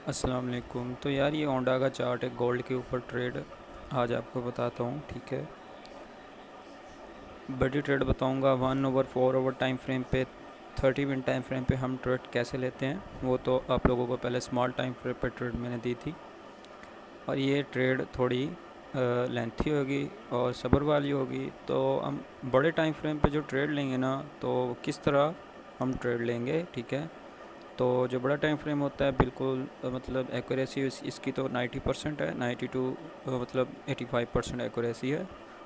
अस्सलाम वालेकुम। तो यार ये होंडा का चार्ट है गोल्ड के ऊपर ट्रेड आज आपको बताता हूँ। ठीक है, बड़ी ट्रेड बताऊँगा 1/4 आवर टाइम फ्रेम पे, 30 मिनट टाइम फ्रेम पे हम ट्रेड कैसे लेते हैं वो तो आप लोगों को पहले स्मॉल टाइम फ्रेम पे ट्रेड मैंने दी थी। और ये ट्रेड थोड़ी लेंथी होगी और सब्र वाली होगी। तो हम बड़े टाइम फ्रेम पे जो ट्रेड लेंगे ना, तो किस तरह हम ट्रेड लेंगे। ठीक है, तो जो बड़ा टाइम फ्रेम होता है बिल्कुल मतलब एक्यूरेसी इसकी तो 90% है, 90 टू मतलब 85% एक्यूरेसी है।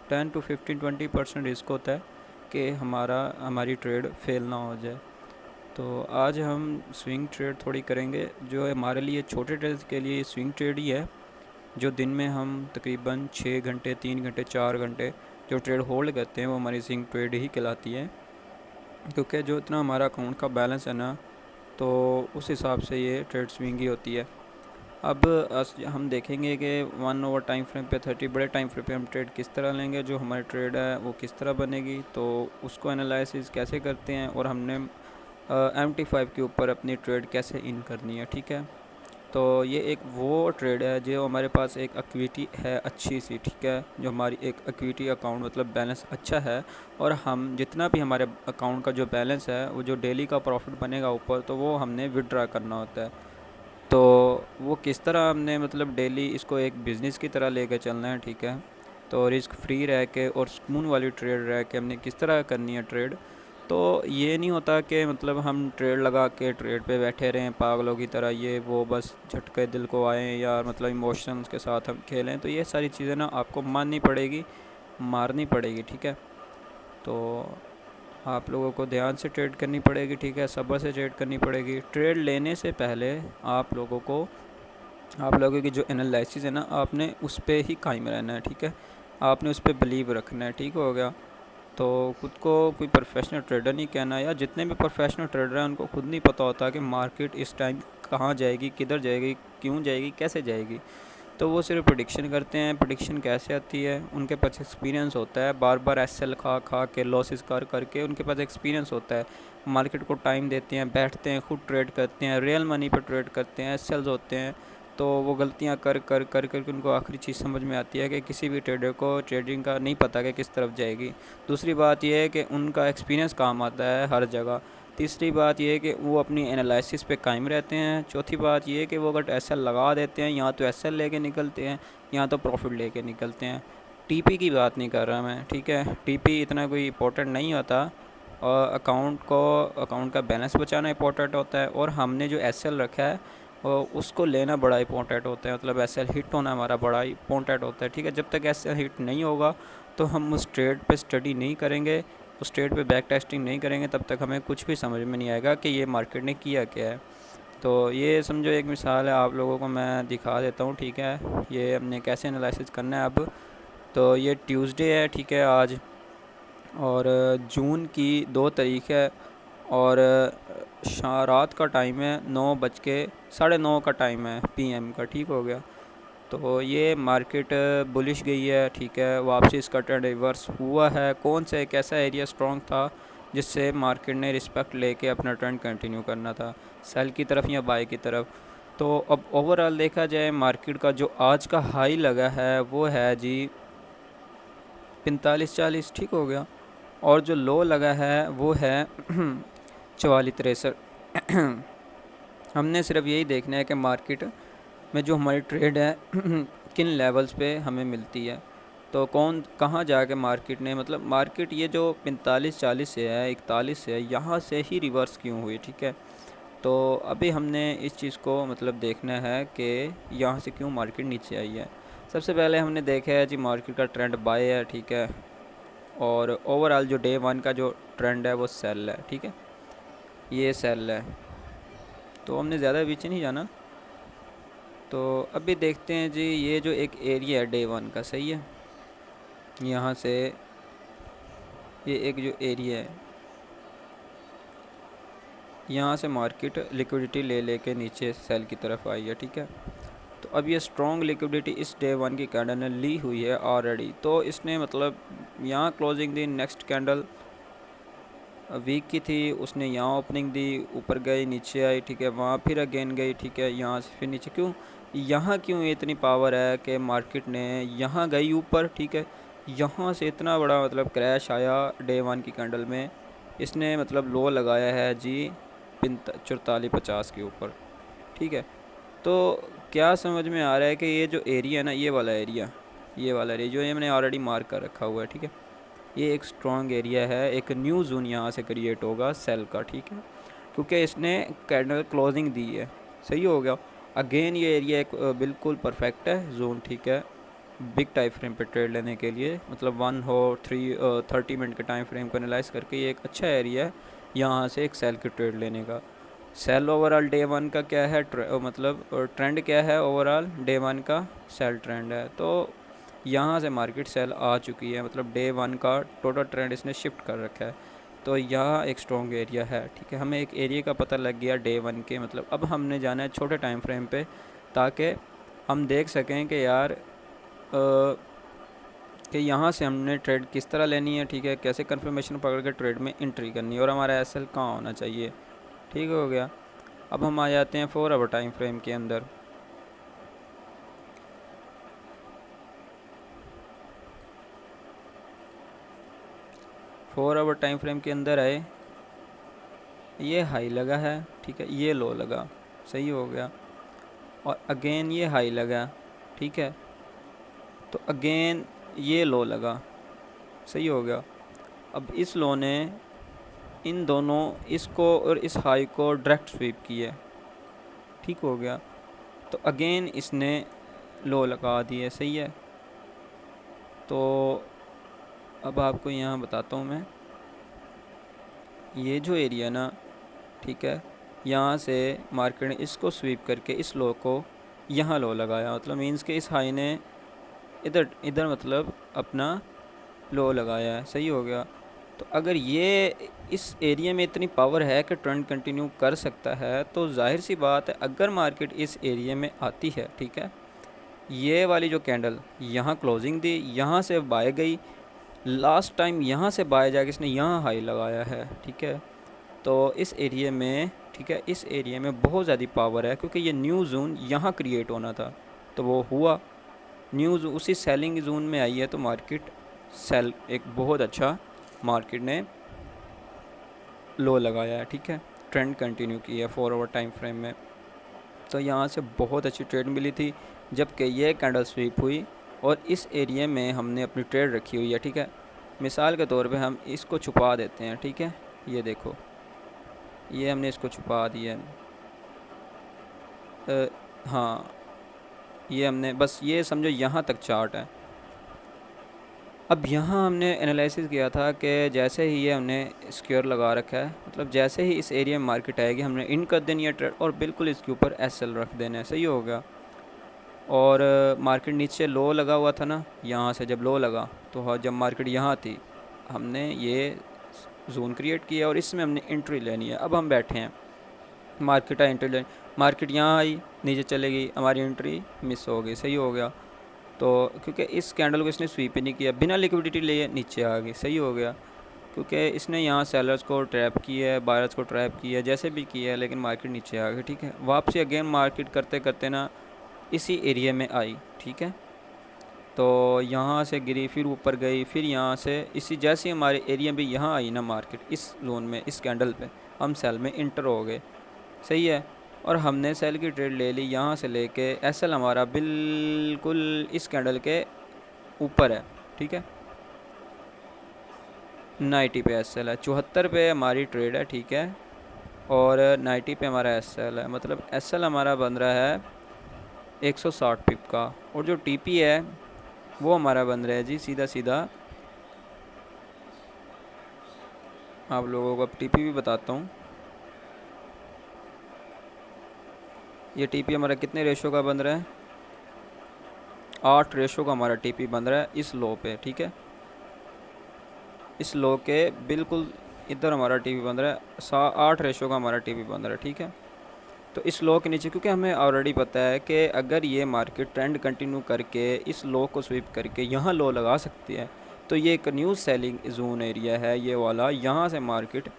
10 to 15 20% रिस्क होता है कि हमारी ट्रेड फेल ना हो जाए। तो आज हम स्विंग ट्रेड थोड़ी करेंगे। जो हमारे लिए छोटे ट्रेड के लिए स्विंग ट्रेड ही है, जो दिन में हम तकरीबन 6 घंटे 3 घंटे 4 घंटे जो ट्रेड होल्ड करते हैं वो हमारी स्विंग ट्रेड ही कहलाती है। क्योंकि जो इतना हमारा अकाउंट का बैलेंस है ना, तो उस हिसाब से ये ट्रेड स्विंग ही होती है। अब हम देखेंगे कि 1 ओवर टाइम फ्रेम पे 30 बड़े टाइम फ्रेम पे हम ट्रेड किस तरह लेंगे, जो हमारी ट्रेड है वो किस तरह बनेगी, तो उसको एनालिसिस कैसे करते हैं और हमने MT5 के ऊपर अपनी ट्रेड कैसे इन करनी है। ठीक है, तो ये एक वो ट्रेड है जो हमारे पास एक इक्विटी है अच्छी सी। ठीक है, जो हमारी एक इक्विटी अकाउंट मतलब बैलेंस अच्छा है, और हम जितना भी हमारे अकाउंट का जो बैलेंस है वो जो डेली का प्रॉफिट बनेगा ऊपर, तो वो हमने विड्रा करना होता है। तो वो किस तरह हमने मतलब डेली इसको एक बिज़नेस की तरह लेकर चलना है। ठीक है, तो रिस्क फ्री रह के और सुकून वाली ट्रेड रह के हमने किस तरह करनी है ट्रेड। तो ये नहीं होता कि मतलब हम ट्रेड लगा के ट्रेड पे बैठे रहें पागलों की तरह, ये वो बस झटके दिल को आए या मतलब इमोशंस के साथ हम खेलें। तो ये सारी चीज़ें ना आपको माननी पड़ेगी, मारनी पड़ेगी। ठीक है, तो आप लोगों को ध्यान से ट्रेड करनी पड़ेगी। ठीक है, सब्र से ट्रेड करनी पड़ेगी। ट्रेड लेने से पहले आप लोगों की जो एनालिसिस है ना, आपने उस पर ही कायम रहना है। ठीक है, आपने उस पर बिलीव रखना है। ठीक हो गया, तो खुद को कोई प्रोफेशनल ट्रेडर नहीं कहना। या जितने भी प्रोफेशनल ट्रेडर हैं उनको खुद नहीं पता होता कि मार्केट इस टाइम कहाँ जाएगी, किधर जाएगी, क्यों जाएगी, कैसे जाएगी। तो वो सिर्फ प्रेडिक्शन करते हैं। प्रेडिक्शन कैसे आती है, उनके पास एक्सपीरियंस होता है, बार बार एसएल खा खा के लॉसेस कर करके उनके पास एक्सपीरियंस होता है। मार्केट को टाइम देते हैं, बैठते हैं, खुद ट्रेड करते हैं, रियल मनी पर ट्रेड करते हैं, एसएल्स होते हैं। तो वो गलतियां कर कर कर कर उनको आखिरी चीज़ समझ में आती है कि किसी भी ट्रेडर को ट्रेडिंग का नहीं पता कि किस तरफ जाएगी। दूसरी बात यह है कि उनका एक्सपीरियंस काम आता है हर जगह। तीसरी बात यह है कि वो अपनी एनालिसिस पे कायम रहते हैं। चौथी बात यह है कि वो अगर एसएल लगा देते हैं, या तो एसएल लेके निकलते हैं या तो प्रॉफिट लेके निकलते हैं। टीपी की बात नहीं कर रहा मैं। ठीक है, टीपी इतना कोई इंपॉर्टेंट नहीं होता, और अकाउंट का बैलेंस बचाना इंपॉर्टेंट होता है, और हमने जो एसएल रखा है और उसको लेना बड़ा इंपॉर्टेंट होता है। मतलब एसएल हिट होना हमारा बड़ा इंपॉर्टेंट होता है। ठीक है, जब तक एसएल हिट नहीं होगा तो हम उस ट्रेड पे स्टडी नहीं करेंगे, उस ट्रेड पे बैक टेस्टिंग नहीं करेंगे, तब तक हमें कुछ भी समझ में नहीं आएगा कि ये मार्केट ने किया क्या है। तो ये समझो एक मिसाल है, आप लोगों को मैं दिखा देता हूँ। ठीक है, ये हमने कैसे एनालिसिस करना है अब। तो ये ट्यूसडे है, ठीक है आज, और जून की 2 तारीख है, और रात का टाइम है, 9:09 का टाइम है PM का। ठीक हो गया, तो ये मार्केट बुलिश गई है। ठीक है, वापसी इसका ट्रेंड रिवर्स हुआ है। कौन सा एक ऐसा एरिया स्ट्रॉन्ग था जिससे मार्केट ने रिस्पेक्ट लेके अपना ट्रेंड कंटिन्यू करना था, सेल की तरफ या बाय की तरफ। तो अब ओवरऑल देखा जाए मार्केट का जो आज का हाई लगा है वो है जी 45-40। ठीक हो गया, और जो लो लगा है वो है 44-63। हमने सिर्फ यही देखना है कि मार्केट में जो हमारी ट्रेड है किन लेवल्स पे हमें मिलती है। तो कौन कहाँ जाके मार्केट ने मतलब मार्केट ये जो 45-40 से है, 41 से है, यहाँ से ही रिवर्स क्यों हुई। ठीक है, तो अभी हमने इस चीज़ को मतलब देखना है कि यहाँ से क्यों मार्केट नीचे आई है। सबसे पहले हमने देखा है जी मार्केट का ट्रेंड बाय है। ठीक है, और ओवरऑल जो डे 1 का जो ट्रेंड है वो सेल है। ठीक है, ये सेल है, तो हमने ज़्यादा पीछे नहीं जाना। तो अभी देखते हैं जी, ये जो एक एरिया है डे 1 का, सही है, यहाँ से ये एक जो एरिया है, यहाँ से मार्केट लिक्विडिटी ले लेके नीचे सेल की तरफ आई है। ठीक है, तो अब ये स्ट्रॉन्ग लिक्विडिटी इस डे 1 की कैंडल ने ली हुई है ऑलरेडी। तो इसने मतलब यहाँ क्लोजिंग दी, नेक्स्ट कैंडल वीक की थी, उसने यहाँ ओपनिंग दी, ऊपर गई, नीचे आई, ठीक है, वहाँ फिर अगेन गई, ठीक है, यहाँ से फिर नीचे। क्यों यहाँ क्यों इतनी पावर है कि मार्केट ने यहाँ गई ऊपर, ठीक है, यहाँ से इतना बड़ा मतलब क्रैश आया डे वन की कैंडल में। इसने मतलब लो लगाया है जी 44.50 के ऊपर, ठीक है। तो क्या समझ में आ रहा है कि ये जो एरिया है ना, ये वाला एरिया जो ये मैंने ऑलरेडी मार्क कर रखा हुआ है, ठीक है, ये एक स्ट्रॉन्ग एरिया है, एक न्यू जोन यहाँ से क्रिएट होगा सेल का, ठीक है, क्योंकि इसने कैंडल क्लोजिंग दी है। सही हो गया। अगेन ये एरिया एक बिल्कुल परफेक्ट है जोन, ठीक है, बिग टाइम फ्रेम पे ट्रेड लेने के लिए, मतलब 30 मिनट के टाइम फ्रेम को एनालाइज करके ये एक अच्छा एरिया है यहाँ से एक सेल की ट्रेड लेने का। सेल ओवरऑल डे वन का क्या है, मतलब ट्रेंड क्या है, ओवरऑल डे वन का सेल ट्रेंड है। तो यहाँ से मार्केट सेल आ चुकी है, मतलब डे वन का टोटल ट्रेंड इसने शिफ्ट कर रखा है। तो यह एक स्ट्रॉन्ग एरिया है, ठीक है, हमें एक एरिया का पता लग गया डे वन के। मतलब अब हमने जाना है छोटे टाइम फ्रेम पे, ताकि हम देख सकें कि यार कि यहाँ से हमने ट्रेड किस तरह लेनी है, ठीक है, कैसे कंफर्मेशन पकड़ के ट्रेड में एंट्री करनी है और हमारा एसएल कहाँ होना चाहिए। ठीक हो गया। अब हम आ जाते हैं 4 आवर टाइम फ्रेम के अंदर। फोर आवर टाइम फ्रेम के अंदर आए, ये हाई लगा है, ठीक है, ये लो लगा, सही हो गया, और अगेन ये हाई लगा, ठीक है, तो अगेन ये लो लगा, सही हो गया। अब इस लो ने इन दोनों, इसको और इस हाई को डायरेक्ट स्वीप किया, ठीक हो गया, तो अगेन इसने लो लगा दिए, सही है। तो अब आपको यहाँ बताता हूँ मैं, ये जो एरिया ना, ठीक है, यहाँ से मार्केट ने इसको स्वीप करके इस लो को यहाँ लो लगाया, मतलब मीन्स के इस हाई ने इधर इधर मतलब अपना लो लगाया है, सही हो गया। तो अगर ये इस एरिया में इतनी पावर है कि ट्रेंड कंटिन्यू कर सकता है, तो जाहिर सी बात है अगर मार्केट इस एरिया में आती है, ठीक है, ये वाली जो कैंडल यहाँ क्लोजिंग दी, यहाँ से बाय गई, लास्ट टाइम यहाँ से बाय जाके इसने यहाँ हाई लगाया है, ठीक है, तो इस एरिया में, ठीक है, इस एरिया में बहुत ज़्यादा पावर है, क्योंकि ये न्यू जोन यहाँ क्रिएट होना था, तो वो हुआ, न्यूज़ उसी सेलिंग जोन में आई है, तो मार्केट सेल एक बहुत अच्छा मार्केट ने लो लगाया है, ठीक है, ट्रेंड कंटिन्यू किया है 4 आवर टाइम फ्रेम में। तो यहाँ से बहुत अच्छी ट्रेड मिली थी, जबकि ये कैंडल स्वीप हुई और इस एरिया में हमने अपनी ट्रेड रखी हुई है, ठीक है। मिसाल के तौर पे हम इसको छुपा देते हैं, ठीक है, ये देखो, ये हमने इसको छुपा दिया है, हाँ, ये हमने बस ये समझो यहाँ तक चार्ट है। अब यहाँ हमने एनालिसिस किया था कि जैसे ही ये हमने स्क्वायर लगा रखा है, मतलब जैसे ही इस एरिया में मार्केट आएगी हमने इन कर देनी है ट्रेड और बिल्कुल इसके ऊपर एसएल रख देना है, सही हो गया। और मार्केट नीचे लो लगा हुआ था ना, यहाँ से जब लो लगा तो जब मार्केट यहाँ थी हमने ये जोन क्रिएट किया और इसमें हमने एंट्री लेनी है। अब हम बैठे हैं, मार्केट आई एंट्री लेनी, मार्केट यहाँ आई, नीचे चलेगी, हमारी एंट्री मिस हो गई, सही हो गया। तो क्योंकि इस कैंडल को इसने स्वीप ही नहीं किया, बिना लिक्विडिटी लिए नीचे आ गई, सही हो गया, क्योंकि इसने यहाँ सेलर्स को ट्रैप किया है, बायर्स को ट्रैप किया है, जैसे भी किया है, लेकिन मार्केट नीचे आ गई, ठीक है। वापसी अगेन मार्केट करते करते ना इसी एरिया में आई, ठीक है, तो यहाँ से गिरी, फिर ऊपर गई, फिर यहाँ से इसी जैसे हमारे एरिया में यहाँ आई ना मार्केट, इस जोन में, इस कैंडल पे हम सेल में इंटर हो गए, सही है, और हमने सेल की ट्रेड ले ली यहाँ से लेके एसएल हमारा बिल्कुल इस कैंडल के ऊपर है, ठीक है, 90 पे एसएल है, 74 पे हमारी ट्रेड है, ठीक है, और 90 पे हमारा एसएल है, मतलब एसएल हमारा बन रहा है 160 पिप का, और जो टीपी है वो हमारा बन रहा है जी सीधा सीधा, आप लोगों को अब टीपी भी बताता हूँ। ये टीपी हमारा कितने रेशो का बन रहा है, 8 रेशो का हमारा टीपी बन रहा है इस लो पे, ठीक है, इस लो के बिल्कुल इधर हमारा टीपी बन रहा है, 8 रेशो का हमारा टीपी बन रहा है, ठीक है। तो इस लो के नीचे, क्योंकि हमें ऑलरेडी पता है कि अगर ये मार्केट ट्रेंड कंटिन्यू करके इस लो को स्वीप करके यहाँ लो लगा सकती है, तो ये एक न्यू सेलिंग जोन एरिया है ये वाला, यहाँ से market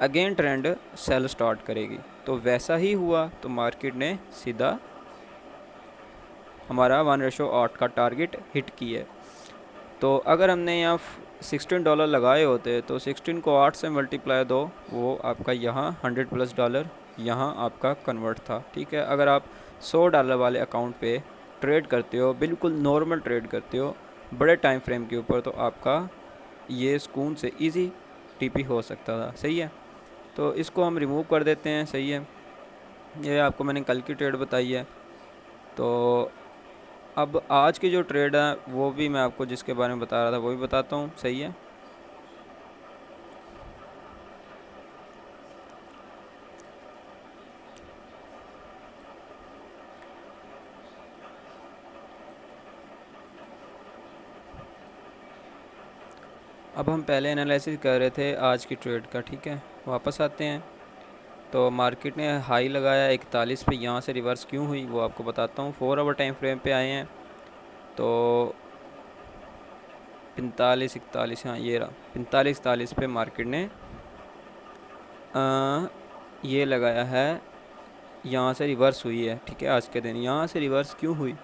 again trend cell start करेगी। तो वैसा ही हुआ, तो मार्केट ने सीधा हमारा 1:8 का टारगेट हिट किया है। तो अगर हमने यहाँ $16 लगाए होते तो 16 को 8 से मल्टीप्लाई दो, वो आपका यहाँ $100+ यहाँ आपका कन्वर्ट था। ठीक है, अगर आप $100 वाले अकाउंट पे ट्रेड करते हो, बिल्कुल नॉर्मल ट्रेड करते हो बड़े टाइम फ्रेम के ऊपर, तो आपका ये सुकून से इजी टीपी हो सकता था। सही है, तो इसको हम रिमूव कर देते हैं। सही है, ये आपको मैंने कल की ट्रेड बताई है। तो अब आज की जो ट्रेड है वो भी मैं आपको जिसके बारे में बता रहा था वो भी बताता हूँ। सही है, अब हम पहले एनालिसिस कर रहे थे आज की ट्रेड का। ठीक है, वापस आते हैं। तो मार्केट ने हाई लगाया 41 पे, यहाँ से रिवर्स क्यों हुई वो आपको बताता हूँ। 4 आवर टाइम फ्रेम पे आए हैं तो 45 41, हाँ ये रहा 45 41 पे मार्केट ने ये लगाया है, यहाँ से रिवर्स हुई है। ठीक है, आज के दिन यहाँ से रिवर्स क्यों हुई,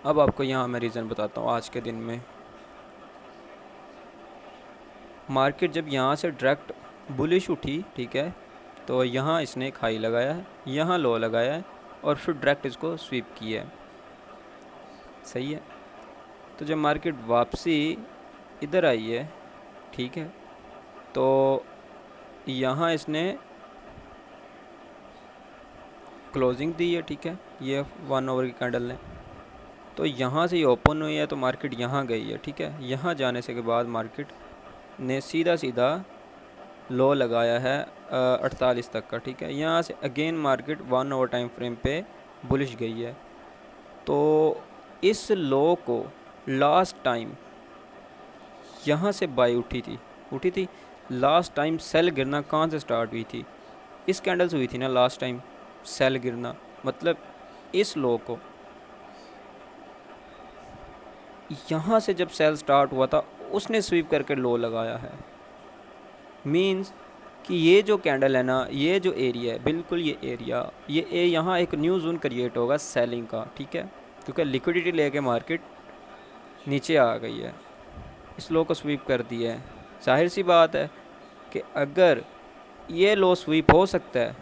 अब आपको यहाँ मैं रीज़न बताता हूँ। आज के दिन में मार्केट जब यहाँ से डायरेक्ट बुलिश उठी, ठीक है, तो यहाँ इसने एक हाई लगाया है, यहाँ लो लगाया है और फिर डायरेक्ट इसको स्वीप किया है। सही है, तो जब मार्केट वापसी इधर आई है, ठीक है, तो यहाँ इसने क्लोजिंग दी है। ठीक है, ये 1 आवर की कैंडल ने, तो यहाँ से ये ओपन हुई है तो मार्केट यहाँ गई है। ठीक है, यहाँ जाने से के बाद मार्केट ने सीधा सीधा लो लगाया है 48 तक का। ठीक है, यहाँ से again market 1 hour time frame पे बुलिश गई है। तो इस लो को लास्ट टाइम यहाँ से बाई उठी थी। लास्ट टाइम सेल गिरना कहाँ से स्टार्ट हुई थी, इस कैंडल से हुई थी ना लास्ट टाइम सेल गिरना। मतलब इस लो को यहाँ से जब सेल स्टार्ट हुआ था उसने स्वीप करके लो लगाया है। मींस कि ये जो कैंडल है ना, ये जो एरिया है, बिल्कुल ये एरिया, ये यहाँ एक न्यू जोन क्रिएट होगा सेलिंग का। ठीक है, क्योंकि लिक्विडिटी लेके मार्केट नीचे आ गई है, इस लो को स्वीप कर दिया है। जाहिर सी बात है कि अगर ये लो स्वीप हो सकता है,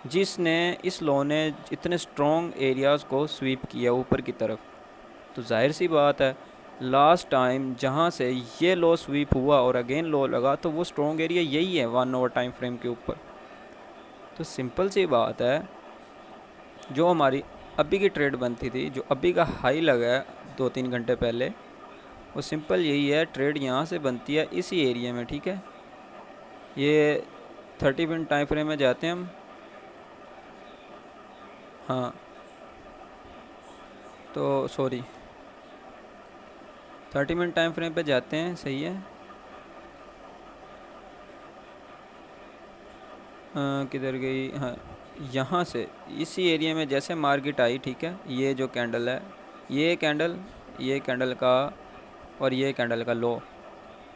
जिसने इस लो ने इतने स्ट्रॉन्ग एरियाज़ को स्वीप किया ऊपर की तरफ, तो जाहिर सी बात है लास्ट टाइम जहाँ से ये लो स्वीप हुआ और अगेन लो लगा, तो वो स्ट्रॉन्ग एरिया यही है 1 आवर टाइम फ्रेम के ऊपर। तो सिंपल सी बात है, जो हमारी अभी की ट्रेड बनती थी, जो अभी का हाई लगा है 2-3 घंटे पहले, वो सिंपल यही है, ट्रेड यहाँ से बनती है इसी एरिया में। ठीक है, ये 30 मिनट टाइम फ्रेम में जाते हैं हम। हाँ, तो सॉरी 30 मिनट टाइम फ्रेम पे जाते हैं। सही है, किधर गई, हाँ यहाँ से इसी एरिया में जैसे मार्केट आई। ठीक है, ये जो कैंडल है, ये कैंडल का और ये कैंडल का लो,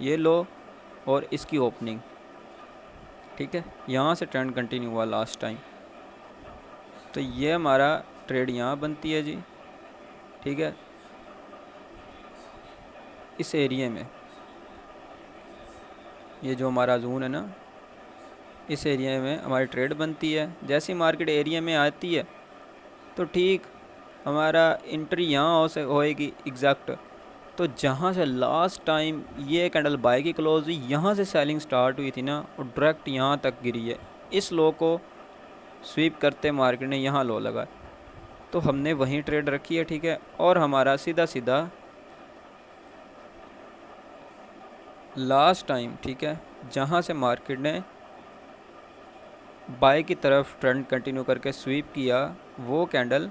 ये लो और इसकी ओपनिंग। ठीक है, यहाँ से ट्रेंड कंटिन्यू हुआ लास्ट टाइम, तो ये हमारा ट्रेड यहाँ बनती है जी। ठीक है, इस एरिया में ये जो हमारा जोन है ना, इस एरिया में हमारी ट्रेड बनती है। जैसी मार्केट एरिया में आती है तो ठीक हमारा एंट्री यहाँ होएगी एग्जैक्ट। तो जहाँ से लास्ट टाइम ये कैंडल बाय की क्लोज हुई, यहाँ से सेलिंग स्टार्ट हुई थी ना, और डायरेक्ट यहाँ तक गिरी है। इस लो को स्वीप करते मार्केट ने यहाँ लो लगा, तो हमने वहीं ट्रेड रखी है। ठीक है, और हमारा सीधा सीधा लास्ट टाइम, ठीक है, जहाँ से मार्केट ने बाय की तरफ ट्रेंड कंटिन्यू करके स्वीप किया, वो कैंडल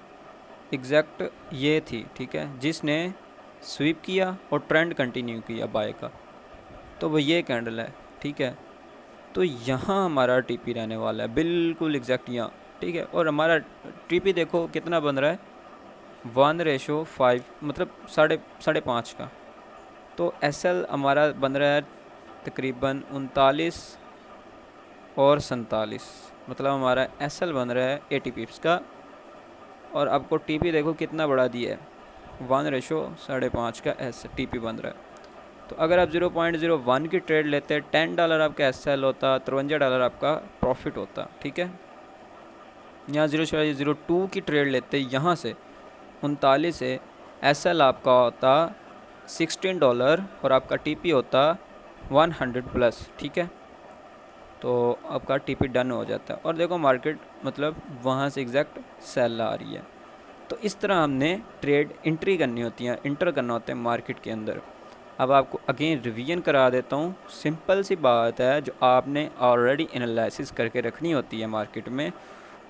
एग्जैक्ट ये थी। ठीक है, जिसने स्वीप किया और ट्रेंड कंटिन्यू किया बाय का, तो वो ये कैंडल है। ठीक है, तो यहाँ हमारा टीपी रहने वाला है बिल्कुल एग्जैक्ट यहाँ। ठीक है, और हमारा टीपी देखो कितना बन रहा है, 1:5 मतलब साढ़े पाँच का। तो SL हमारा बन रहा है तकरीबन 39 और 47, मतलब हमारा SL बन रहा है 80 पिप्स का। और आपको TP देखो कितना बड़ा दिया है, 1:5.5 का TP बन रहा है। तो अगर आप 0.01 की ट्रेड लेते हैं, $10 आपका SL होता, $53 आपका प्रॉफिट होता, ठीक है। यहाँ 0.02 की ट्रेड लेते यहाँ से 39 से, SL आपका होता $16 और आपका TP होता 100 प्लस, ठीक है। तो आपका TP डन हो जाता है और देखो मार्केट मतलब वहाँ से एग्जैक्ट सेल आ रही है। तो इस तरह हमने ट्रेड एंट्री करनी होती है, इंटर करना होता है मार्केट के अंदर। अब आपको अगेन रिवीजन करा देता हूँ। सिंपल सी बात है, जो आपने ऑलरेडी एनालिसिस करके रखनी होती है मार्केट में,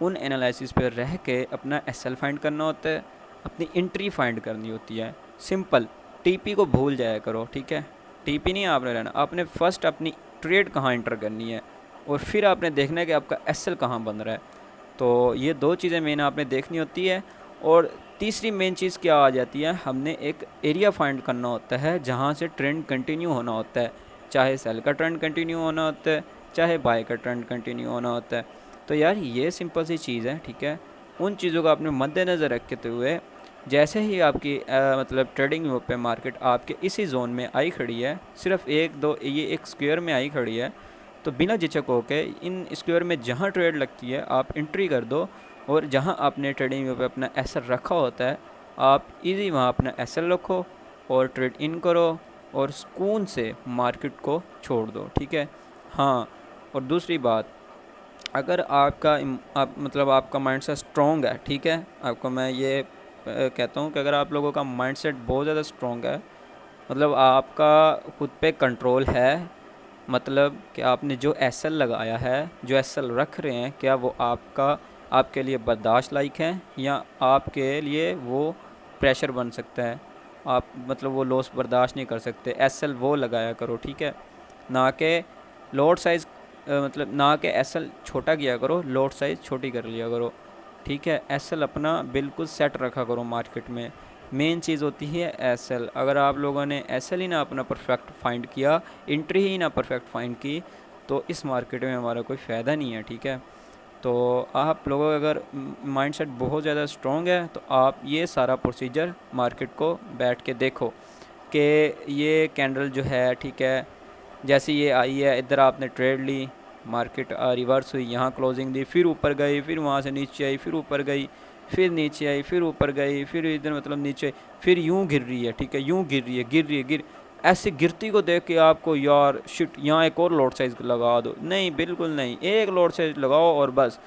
उन एनालिसिस पे रह के अपना SL फाइंड करना होता है, अपनी एंट्री फाइंड करनी होती है। सिंपल, TP को भूल जाया करो, ठीक है। TP नहीं आपने रहना, आपने फर्स्ट अपनी ट्रेड कहाँ इंटर करनी है और फिर आपने देखना है कि आपका SL कहाँ बन रहा है। तो ये दो चीज़ें मेन आपने देखनी होती है। और तीसरी मेन चीज़ क्या आ जाती है, हमने एक एरिया फाइंड करना होता है जहाँ से ट्रेंड कंटिन्यू होना होता है, चाहे सेल का ट्रेंड कंटिन्यू होना होता है, चाहे बाय का ट्रेंड कंटिन्यू होना होता है। तो यार ये सिंपल सी चीज़ है, ठीक है। उन चीज़ों को आपने मद्देनज़र रखते हुए, जैसे ही आपकी मतलब ट्रेडिंग व्यू पे मार्केट आपके इसी जोन में आई खड़ी है, सिर्फ एक दो ये एक स्क्वायर में आई खड़ी है, तो बिना झिझक होके इन स्क्वायर में जहाँ ट्रेड लगती है आप एंट्री कर दो। और जहाँ आपने ट्रेडिंग व्यू पे अपना SL रखा होता है, आप इजी वहाँ अपना SL रखो और ट्रेड इन करो और सुकून से मार्केट को छोड़ दो, ठीक है। हाँ, और दूसरी बात, अगर मतलब आपका माइंडसेट स्ट्रॉन्ग है, ठीक है, आपको मैं ये कहता हूँ कि अगर आप लोगों का माइंडसेट बहुत ज़्यादा स्ट्रॉन्ग है, मतलब आपका खुद पे कंट्रोल है, मतलब कि आपने जो SL लगाया है, जो SL रख रहे हैं, क्या वो आपके लिए बर्दाश्त लायक है या आपके लिए वो प्रेशर बन सकता है, आप मतलब वो लॉस बर्दाश्त नहीं कर सकते, SL वो लगाया करो, ठीक है। ना कि लॉट साइज़ मतलब ना कि SL छोटा किया करो, लॉट साइज़ छोटी कर लिया करो, ठीक है। SL अपना बिल्कुल सेट रखा करो मार्केट में। मेन चीज़ होती है SL। अगर आप लोगों ने SL ही ना अपना परफेक्ट फाइंड किया, एंट्री ही ना परफेक्ट फाइंड की, तो इस मार्केट में हमारा कोई फ़ायदा नहीं है, ठीक है। तो आप लोगों का अगर माइंडसेट बहुत ज़्यादा स्ट्रॉन्ग है, तो आप ये सारा प्रोसीजर मार्केट को बैठ के देखो कि ये कैंडल जो है, ठीक है, जैसे ये आई है, इधर आपने ट्रेड ली, मार्केट रिवर्स हुई, यहाँ क्लोजिंग दी, फिर ऊपर गई, फिर वहाँ से नीचे आई, फिर ऊपर गई, फिर नीचे आई, फिर ऊपर गई, फिर इधर मतलब नीचे, फिर यूँ गिर रही है, ठीक है, यूँ गिर रही है, गिर ऐसे गिरती को देख के आपको यार शिट यहाँ एक और लोड साइज़ लगा दो, नहीं, बिल्कुल नहीं, एक लोड साइज़ लगाओ और बस।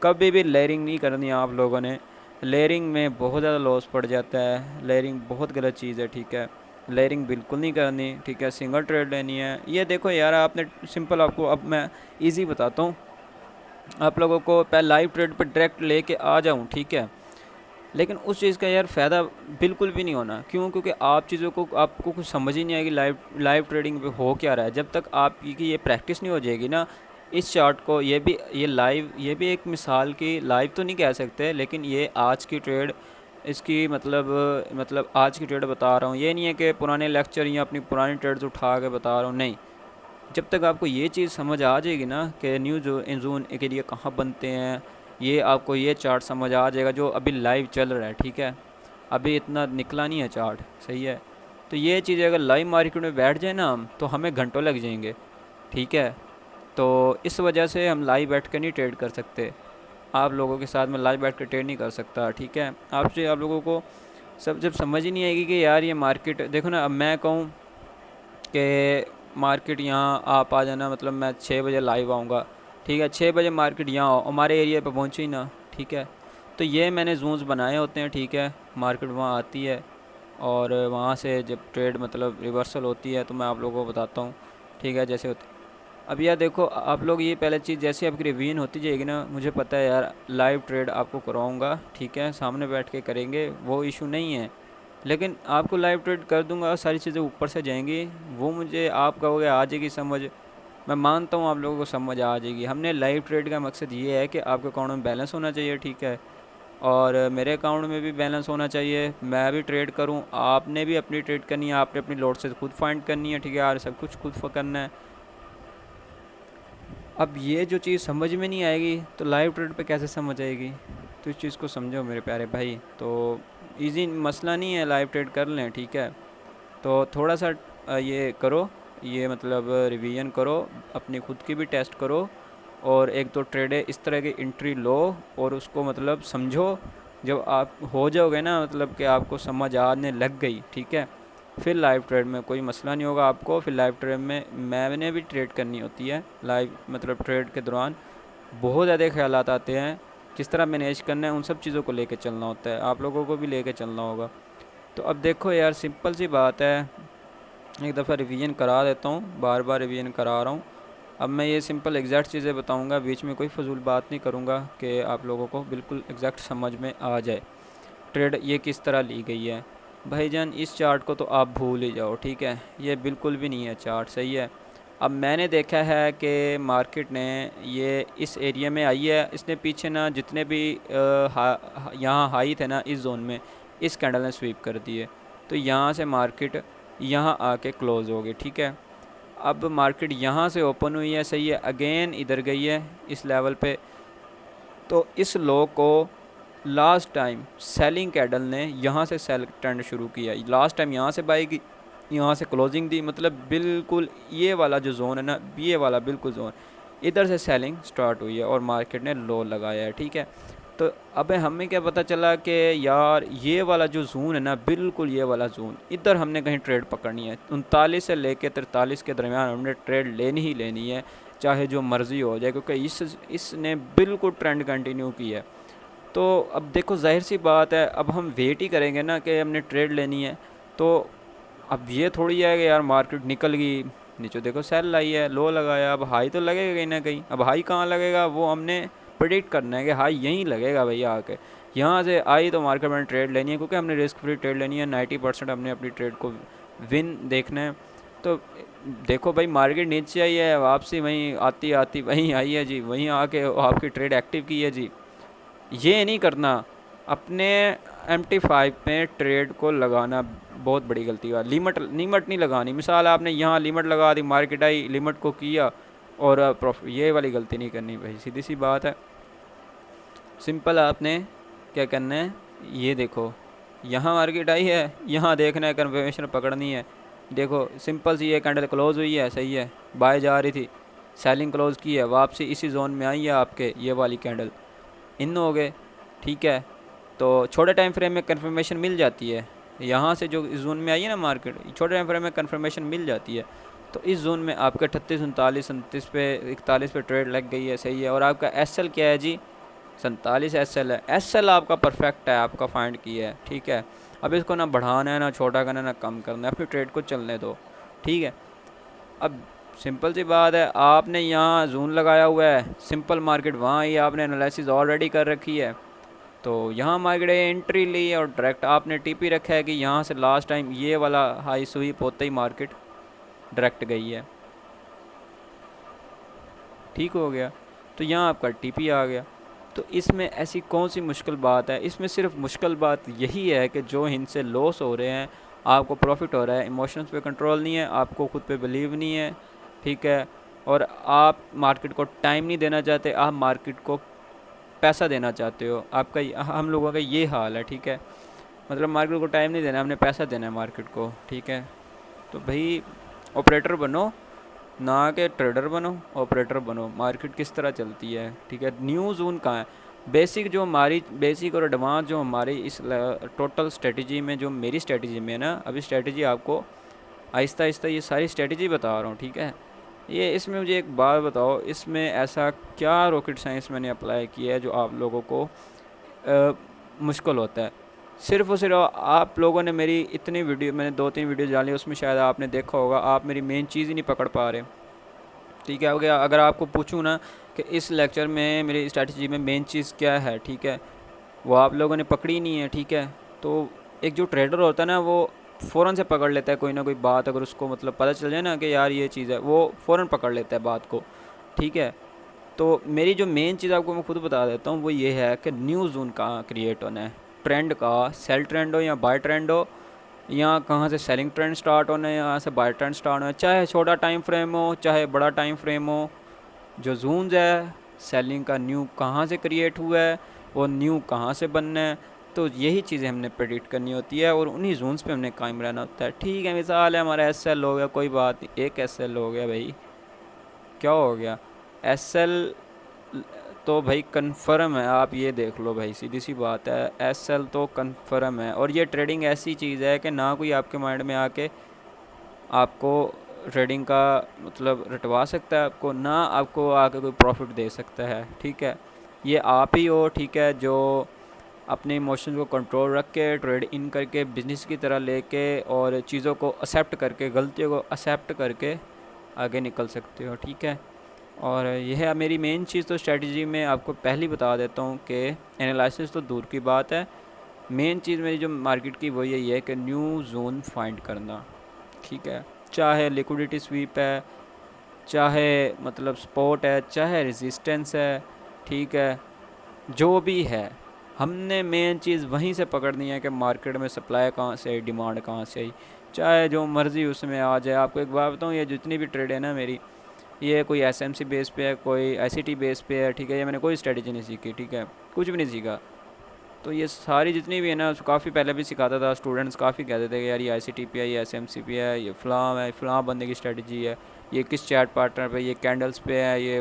कभी भी लेयरिंग नहीं करनी आप लोगों ने, लेयरिंग में बहुत ज़्यादा लॉस पड़ जाता है, लेयरिंग बहुत गलत चीज़ है, ठीक है। लेयरिंग बिल्कुल नहीं करनी, ठीक है, सिंगल ट्रेड लेनी है। ये देखो यार, आपने सिंपल, आपको अब मैं इजी बताता हूँ आप लोगों को, पहले लाइव ट्रेड पे डायरेक्ट लेके आ जाऊँ, ठीक है, लेकिन उस चीज़ का यार फ़ायदा बिल्कुल भी नहीं होना। क्यों? क्योंकि आप चीज़ों को आपको कुछ समझ ही नहीं आएगी लाइव ट्रेडिंग पे हो क्या रहा है, जब तक आपकी ये प्रैक्टिस नहीं हो जाएगी ना इस चार्ट को। ये भी एक मिसाल की लाइव तो नहीं कह सकते, लेकिन ये आज की ट्रेड, इसकी मतलब आज की ट्रेड बता रहा हूँ। ये नहीं है कि पुराने लेक्चर या अपनी पुरानी ट्रेड्स उठा के बता रहा हूँ, नहीं। जब तक आपको ये चीज़ समझ आ जाएगी ना कि न्यू जोन के लिए कहाँ बनते हैं, ये आपको ये चार्ट समझ आ जाएगा जो अभी लाइव चल रहा है, ठीक है, अभी इतना निकला नहीं है चार्ट, सही है। तो ये चीज़ अगर लाइव मार्केट में बैठ जाए ना हम, तो हमें घंटों लग जाएंगे, ठीक है। तो इस वजह से हम लाइव बैठ कर नहीं ट्रेड कर सकते, आप लोगों के साथ में लाइव बैठ कर ट्रेड नहीं कर सकता, ठीक है। आप लोगों को सब जब समझ ही नहीं आएगी कि यार ये मार्केट देखो ना, अब मैं कहूँ कि मार्केट यहाँ आप आ जाना, मतलब मैं 6 बजे लाइव आऊँगा, ठीक है, 6 बजे मार्केट यहाँ आओ, हमारे एरिया पे पहुँची ही ना, ठीक है। तो ये मैंने जोन्स बनाए होते हैं, ठीक है, मार्केट वहाँ आती है और वहाँ से जब ट्रेड मतलब रिवर्सल होती है तो मैं आप लोगों को बताता हूँ, ठीक है, जैसे होती। अब यार देखो आप लोग, ये पहले चीज़ जैसे आपकी रिवीजन होती जाएगी ना, मुझे पता है यार, लाइव ट्रेड आपको करवाऊँगा, ठीक है, सामने बैठ के करेंगे, वो इशू नहीं है। लेकिन आपको लाइव ट्रेड कर दूंगा, सारी चीज़ें ऊपर से जाएंगी, वो मुझे आप कहोगे आ जाएगी समझ, मैं मानता हूँ आप लोगों को समझ आ जाएगी। हमने लाइव ट्रेड का मकसद ये है कि आपके अकाउंट में बैलेंस होना चाहिए, ठीक है, और मेरे अकाउंट में भी बैलेंस होना चाहिए, मैं भी ट्रेड करूं, आपने भी अपनी ट्रेड करनी है, आपने अपनी लॉट से खुद फाइंड करनी है, ठीक है यार, सब कुछ खुद करना है। अब ये जो चीज़ समझ में नहीं आएगी तो लाइव ट्रेड पे कैसे समझ आएगी? तो इस चीज़ को समझो मेरे प्यारे भाई। तो इजी मसला नहीं है, लाइव ट्रेड कर लें, ठीक है। तो थोड़ा सा ये करो, ये मतलब रिवीजन करो, अपनी खुद की भी टेस्ट करो, और एक दो ट्रेडें इस तरह की एंट्री लो और उसको मतलब समझो। जब आप हो जाओगे ना, मतलब कि आपको समझ आने लग गई, ठीक है, फिर लाइव ट्रेड में कोई मसला नहीं होगा आपको। फिर लाइव ट्रेड में मैंने भी ट्रेड करनी होती है, लाइव मतलब ट्रेड के दौरान बहुत ज़्यादा ख्यालात आते हैं, किस तरह मैनेज करना है, उन सब चीज़ों को लेके चलना होता है, आप लोगों को भी लेके चलना होगा। तो अब देखो यार, सिंपल सी बात है, एक दफ़ा रिवीजन करा देता हूँ, बार बार रिवीजन करा रहा हूँ। अब मैं ये सिंपल एग्जैक्ट चीज़ें बताऊँगा, बीच में कोई फजूल बात नहीं करूँगा कि आप लोगों को बिल्कुल एग्जैक्ट समझ में आ जाए ट्रेड ये किस तरह ली गई है। भाईजान इस चार्ट को तो आप भूल ही जाओ, ठीक है, ये बिल्कुल भी नहीं है चार्ट, सही है। अब मैंने देखा है कि मार्केट ने ये इस एरिया में आई है, इसने पीछे ना जितने भी यहाँ हाई थे ना इस जोन में, इस कैंडल ने स्वीप कर दिए, तो यहाँ से मार्केट यहाँ आके क्लोज़ हो गई, ठीक है। अब मार्केट यहाँ से ओपन हुई है, सही है, अगेन इधर गई है इस लेवल पे। तो इस लो को लास्ट टाइम सेलिंग कैंडल ने यहाँ से सेल ट्रेंड शुरू किया, लास्ट टाइम यहाँ से बाई की, यहाँ से क्लोजिंग दी, मतलब बिल्कुल ये वाला जो जोन है ना, ये वाला बिल्कुल जोन, इधर से सेलिंग स्टार्ट हुई है और मार्केट ने लो लगाया है, ठीक है। तो अब हमें क्या पता चला कि यार ये वाला जो जोन है ना, बिल्कुल ये वाला जोन, इधर हमने कहीं ट्रेड पकड़नी है, 39 से लेके 43 के दरमियान हमने ट्रेड लेनी ही लेनी है, चाहे जो मर्ज़ी हो जाए, क्योंकि इसने बिल्कुल ट्रेंड कंटिन्यू किया है। तो अब देखो जाहिर सी बात है, अब हम वेट ही करेंगे ना कि हमने ट्रेड लेनी है, तो अब ये थोड़ी है कि यार मार्केट निकल गई नीचे, देखो सेल लाई है, लो लगाया, अब हाई तो लगेगा कहीं ना कहीं। अब हाई कहाँ लगेगा वो हमने प्रेडिक्ट करना है कि हाई यहीं लगेगा भैया आके, यहाँ से आई तो मार्केट में ट्रेड लेनी है, क्योंकि हमने रिस्क फ्री ट्रेड लेनी है, 90% हमने अपनी ट्रेड को विन देखना है। तो देखो भाई, मार्केट नीचे आई है, वापसी वहीं आती आती वहीं आई है जी, वहीं आके आपकी ट्रेड एक्टिव की है जी। ये नहीं करना, अपने MT5 में ट्रेड को लगाना बहुत बड़ी गलती है। लिमिट नहीं लगानी, मिसाल आपने यहाँ लिमिट लगा दी, मार्केट आई, लिमिट को किया और प्रॉफिट, ये वाली गलती नहीं करनी भाई, सीधी सी बात है। सिंपल आपने क्या करना है, ये देखो यहाँ मार्केट आई है, यहाँ देखना है, कन्फर्मेशन पकड़नी है। देखो सिंपल सी ये कैंडल क्लोज हुई है, सही है, बाय जा रही थी, सेलिंग क्लोज की है, वापसी इसी जोन में आई है आपके, ये वाली कैंडल इन हो गए, ठीक है। तो छोटे टाइम फ्रेम में कंफर्मेशन मिल जाती है, यहाँ से जो इस जोन में आई है ना मार्केट, छोटे टाइम फ्रेम में कंफर्मेशन मिल जाती है। तो इस जोन में आपका 38, 39, 37 पे 41 पे ट्रेड लग गई है, सही है। और आपका SL क्या है जी, 47 SL है, SL आपका परफेक्ट है, आपका फाइंड किया है, ठीक है। अब इसको ना बढ़ाना है, ना छोटा करना है, ना कम करना है, अपनी ट्रेड को चलने दो, ठीक है। अब सिंपल सी बात है, आपने यहाँ जोन लगाया हुआ है, सिंपल मार्केट वहाँ ही, आपने एनालिसिस ऑलरेडी कर रखी है, तो यहाँ मार्केट एंट्री ली और डायरेक्ट आपने TP रखा है कि यहाँ से लास्ट टाइम ये वाला हाई स्वीप होते ही मार्केट डायरेक्ट गई है, ठीक हो गया। तो यहाँ आपका TP आ गया। तो इसमें ऐसी कौन सी मुश्किल बात है, इसमें सिर्फ मुश्किल बात यही है कि जो इनसे लॉस हो रहे हैं आपको प्रॉफिट हो रहा है, इमोशंस पे कंट्रोल नहीं है, आपको खुद पे बिलीव नहीं है, ठीक है। और आप मार्केट को टाइम नहीं देना चाहते, आप मार्केट को पैसा देना चाहते हो, आपका हम लोगों का ये हाल है, ठीक है। मतलब मार्केट को टाइम नहीं देना, हमने पैसा देना है मार्केट को, ठीक है। तो भाई ऑपरेटर बनो, ना कि ट्रेडर बनो, ऑपरेटर बनो। मार्केट किस तरह चलती है, ठीक है, न्यू जोन कहाँ है, बेसिक जो हमारी बेसिक और एडवांस जो हमारी इस टोटल स्ट्रेटजी में, जो मेरी स्ट्रेटजी में है ना, अभी स्ट्रेटजी आपको आहिस्ता आहिस्ता ये सारी स्ट्रेटजी बता रहा हूँ, ठीक है। ये इसमें मुझे एक बात बताओ, इसमें ऐसा क्या रॉकेट साइंस मैंने अप्लाई किया है जो आप लोगों को मुश्किल होता है। सिर्फ़ और सिर्फ आप लोगों ने मेरी इतनी वीडियो, मैंने 2-3 वीडियो डाली, उसमें शायद आपने देखा होगा, आप मेरी मेन चीज़ ही नहीं पकड़ पा रहे, ठीक है। हो गया, अगर आपको पूछूँ ना कि इस लेक्चर में मेरी स्ट्रैटेजी में मेन चीज़ क्या है, ठीक है, वो आप लोगों ने पकड़ी नहीं है, ठीक है। तो एक जो ट्रेडर होता है ना, वो फ़ौरन से पकड़ लेता है कोई ना कोई बात, अगर उसको मतलब पता चल जाए ना कि यार ये चीज़ है, वो फ़ौरन पकड़ लेता है बात को, ठीक है। तो मेरी जो मेन चीज़ आपको मैं खुद बता देता हूँ वो ये है कि न्यू जोन कहाँ क्रिएट होना है, ट्रेंड का, सेल ट्रेंड हो या बाय ट्रेंड हो, यहाँ कहाँ से सेलिंग ट्रेंड स्टार्ट होना है, यहाँ से बाय ट्रेंड स्टार्ट होना है, चाहे छोटा टाइम फ्रेम हो चाहे बड़ा टाइम फ्रेम हो। जो जोन्स है सेलिंग का न्यू कहाँ से क्रिएट हुआ है और न्यू कहाँ से बनना है, तो यही चीज़ें हमने प्रेडिक्ट करनी होती है और उन्हीं जोन्स पे हमने कायम रहना होता है। ठीक है, मिसाल है हमारा SL हो गया, कोई बात नहीं, एक SL हो गया भाई, क्या हो गया SL, तो भाई कन्फर्म है, आप ये देख लो भाई, सीधी सी बात है, SL तो कन्फर्म है। और ये ट्रेडिंग ऐसी चीज़ है कि ना कोई आपके माइंड में आके आपको ट्रेडिंग का मतलब रटवा सकता है, आपको ना आपको आके कोई प्रॉफिट दे सकता है। ठीक है, ये आप ही हो, ठीक है, जो अपने इमोशंस को कंट्रोल रख के ट्रेड इन करके बिजनेस की तरह लेके और चीज़ों को एक्सेप्ट करके, गलतियों को एक्सेप्ट करके आगे निकल सकते हो। ठीक है, और यह है मेरी मेन चीज़। तो स्ट्रेटजी में आपको पहले ही बता देता हूँ कि एनालिसिस तो दूर की बात है, मेन चीज़ मेरी जो मार्केट की वो यही है कि न्यू जोन फाइंड करना। ठीक है, चाहे लिक्विडिटी स्वीप है, चाहे मतलब सपोर्ट है, चाहे रेजिस्टेंस है, ठीक है, जो भी है, हमने मेन चीज़ वहीं से पकड़नी है कि मार्केट में सप्लाई कहाँ से आई, डिमांड कहाँ से आई, चाहे जो मर्ज़ी उसमें आ जाए। आपको एक बात बताऊँ, ये जितनी भी ट्रेड है ना मेरी, ये कोई SMC बेस पे है, कोई ICT बेस पे है, ठीक है, ये मैंने कोई स्ट्रेटजी नहीं सीखी, ठीक है, कुछ भी नहीं सीखा। तो ये सारी जितनी भी है ना, काफ़ी पहले भी सिखाता था, स्टूडेंट्स काफ़ी कहते थे कि यार ये ICT पे है, ये SMC पे है, ये फ़लाँ है, फ़लाँ बंदे की स्ट्रेटजी है, ये किस चार्ट पार्टनर पे, ये कैंडल्स पे है, ये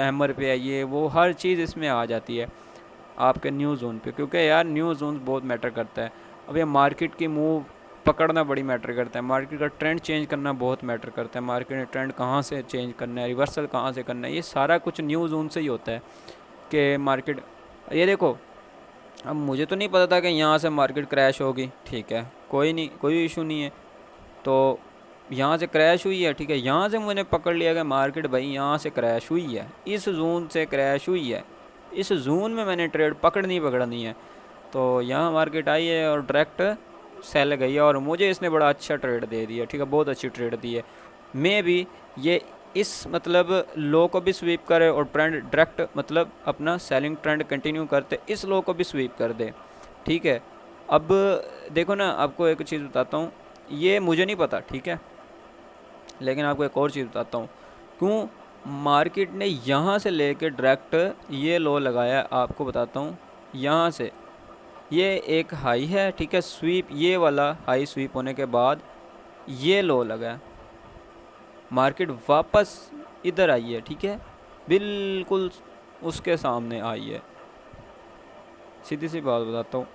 हैमर पे है, ये वो हर चीज़ इसमें आ जाती है आपके न्यू जोन पे, क्योंकि यार न्यू जोन बहुत मैटर करता है। अब ये मार्केट की मूव पकड़ना बड़ी मैटर करता है, मार्केट का ट्रेंड चेंज करना बहुत मैटर करता है, मार्केट ने ट्रेंड कहाँ से चेंज करना है, रिवर्सल कहाँ से करना है, ये सारा कुछ न्यू जोन से ही होता है कि मार्केट, ये देखो, अब मुझे तो नहीं पता था कि यहाँ से मार्केट क्रैश होगी, ठीक है, कोई नहीं, कोई इशू नहीं है, तो यहाँ से क्रैश हुई है, ठीक है, यहाँ से मैंने पकड़ लिया कि मार्केट भाई यहाँ से क्रैश हुई है, इस जोन से क्रैश हुई है, इस जोन में मैंने ट्रेड पकड़नी है। तो यहाँ मार्केट आई है और डायरेक्ट सेल गई है और मुझे इसने बड़ा अच्छा ट्रेड दे दिया, ठीक है, बहुत अच्छी ट्रेड दी है। मैं भी ये इस मतलब लो को भी स्वीप करे और ट्रेंड डायरेक्ट मतलब अपना सेलिंग ट्रेंड कंटिन्यू करते, इस लो को भी स्वीप कर दे। ठीक है, अब देखो ना, आपको एक चीज़ बताता हूँ, ये मुझे नहीं पता, ठीक है, लेकिन आपको एक और चीज़ बताता हूँ, क्यों मार्केट ने यहाँ से लेके डायरेक्ट ये लो लगाया, आपको बताता हूँ। यहाँ से ये एक हाई है, ठीक है, स्वीप, ये वाला हाई स्वीप होने के बाद ये लो लगा, मार्केट वापस इधर आई है, ठीक है, बिल्कुल उसके सामने आई है। सीधी सी बात बताता हूँ,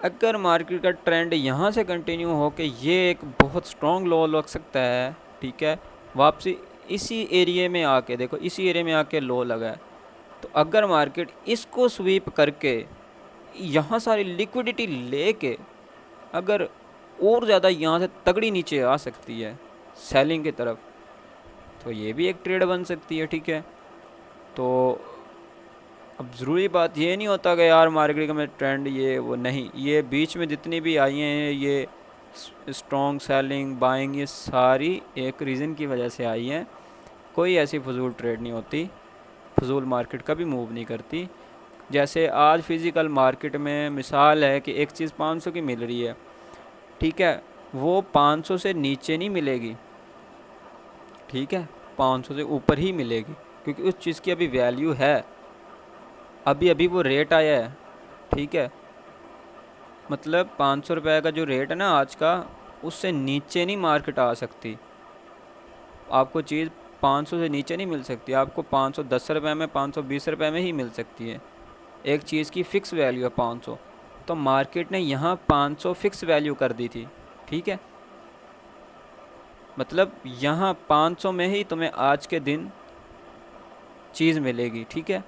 अगर मार्केट का ट्रेंड यहाँ से कंटिन्यू हो के ये एक बहुत स्ट्रॉन्ग लो लग सकता है, ठीक है, वापसी इसी एरिया में आके, देखो इसी एरिया में आके लो लगा है, तो अगर मार्केट इसको स्वीप करके यहाँ सारी लिक्विडिटी लेके अगर और ज़्यादा यहाँ से तगड़ी नीचे आ सकती है सेलिंग की तरफ, तो ये भी एक ट्रेड बन सकती है। ठीक है, तो अब ज़रूरी बात ये नहीं होता कि यार मार्केट में ट्रेंड ये वो नहीं, ये बीच में जितनी भी आई हैं ये स्ट्रॉन्ग सेलिंग बाइंग, ये सारी एक रीज़न की वजह से आई हैं, कोई ऐसी फजूल ट्रेड नहीं होती, फजूल मार्केट कभी मूव नहीं करती। जैसे आज फिज़िकल मार्केट में मिसाल है कि एक चीज़ 500 की मिल रही है, ठीक है, वो 500 से नीचे नहीं मिलेगी, ठीक है, 500 से ऊपर ही मिलेगी, क्योंकि उस चीज़ की अभी वैल्यू है, अभी अभी वो रेट आया है, ठीक है, मतलब 500 रुपये का जो रेट है ना आज का, उससे नीचे नहीं मार्केट आ सकती, आपको चीज़ 500 से नीचे नहीं मिल सकती, आपको 510 रुपये में, 520 रुपये में ही मिल सकती है, एक चीज़ की फ़िक्स वैल्यू है 500, तो मार्केट ने यहाँ 500 फ़िक्स वैल्यू कर दी थी, ठीक है, मतलब यहाँ 500 में ही तुम्हें आज के दिन चीज़ मिलेगी, ठीक है,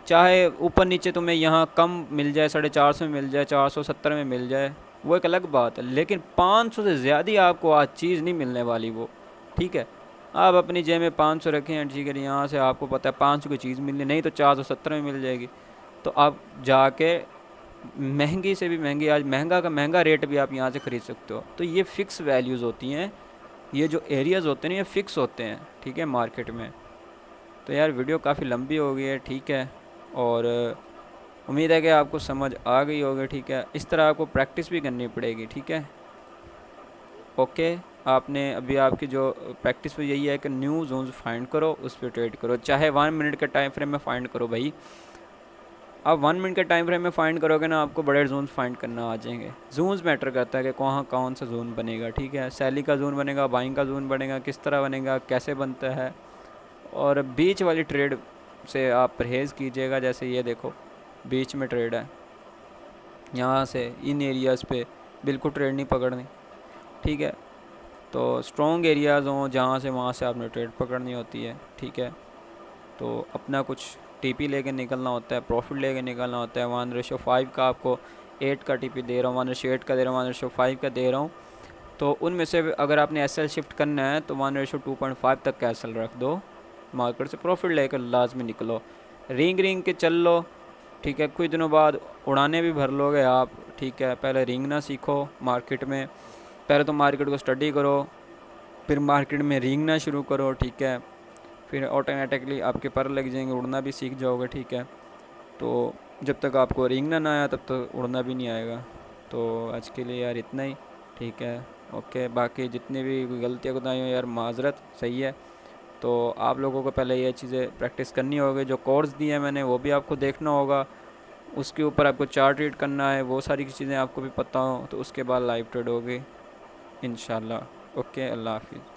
चाहे ऊपर नीचे तुम्हें यहाँ कम मिल जाए, 450 में मिल जाए, 470 में मिल जाए, वो एक अलग बात है, लेकिन 500 से ज़्यादा आपको आज चीज़ नहीं मिलने वाली वो, ठीक है, आप अपनी जेब में 500 रखें हैं, ठीक है, यहाँ से आपको पता है 500 की चीज़ मिलनी, नहीं तो 470 में मिल जाएगी, तो आप जाके महंगी से भी महंगी, आज महंगा का महंगा रेट भी आप यहाँ से ख़रीद सकते हो। तो ये फ़िक्स वैल्यूज़ होती हैं, ये जो एरियाज़ होते हैं ये फ़िक्स होते हैं, ठीक है, मार्केट में। तो यार वीडियो काफ़ी लंबी हो गई है, ठीक है, और उम्मीद है कि आपको समझ आ गई होगी, ठीक है। इस तरह आपको प्रैक्टिस भी करनी पड़ेगी, ठीक है। ओके, आपने अभी आपकी जो प्रैक्टिस हुई यही है कि न्यू जोन्स फाइंड करो, उस पर ट्रेड करो, चाहे 1 मिनट के टाइम फ्रेम में फ़ाइंड करो भाई। आप 1 मिनट के टाइम फ्रेम में फ़ाइंड करोगे ना, आपको बड़े जोन्स फाइंड करना आ जाएंगे। जोन्स मैटर करता है कि कहाँ कौन सा जोन बनेगा, ठीक है। सैली का जोन बनेगा, बाइंग का जोन बनेगा, किस तरह बनेगा, कैसे बनता है। और बीच वाली ट्रेड से आप परहेज़ कीजिएगा। जैसे ये देखो, बीच में ट्रेड है, यहाँ से इन एरियाज़ पे बिल्कुल ट्रेड नहीं पकड़नी, ठीक है। तो स्ट्रॉन्ग एरियाज़ हों जहाँ से वहाँ से आपने ट्रेड पकड़नी होती है, ठीक है। तो अपना कुछ टीपी लेके निकलना होता है, प्रॉफिट लेके निकलना होता है। 1:5 का आपको 8 का टीपी दे रहा हूँ, 1:8 का दे रहा हूँ, 1:5 का दे रहा हूँ। तो उनमें से अगर आपने एसएल शिफ्ट करना है तो 1:2.5 तक का एसएल रख दो, मार्केट से प्रॉफिट लेकर लाजमी निकलो, रिंग के चल लो, ठीक है। कुछ दिनों बाद उड़ाने भी भर लोगे आप, ठीक है। पहले रिंगना सीखो मार्केट में, पहले तो मार्केट को स्टडी करो, फिर मार्केट में रिंगना शुरू करो, ठीक है। फिर ऑटोमेटिकली आपके पर लग जाएंगे, उड़ना भी सीख जाओगे, ठीक है। तो जब तक आपको रिंगना ना आया तब तक उड़ना भी नहीं आएगा। तो आज के लिए यार इतना ही, ठीक है। ओके, बाकी जितनी भी गलतियाँ बताई हो यार माजरत, सही है। तो आप लोगों को पहले ये चीज़ें प्रैक्टिस करनी होगी, जो कोर्स दिए मैंने वो भी आपको देखना होगा, उसके ऊपर आपको चार्ट रीड करना है, वो सारी चीज़ें आपको भी पता हो, तो उसके बाद लाइव ट्रेड होगी इंशाल्लाह। ओके, अल्लाह हाफिज़।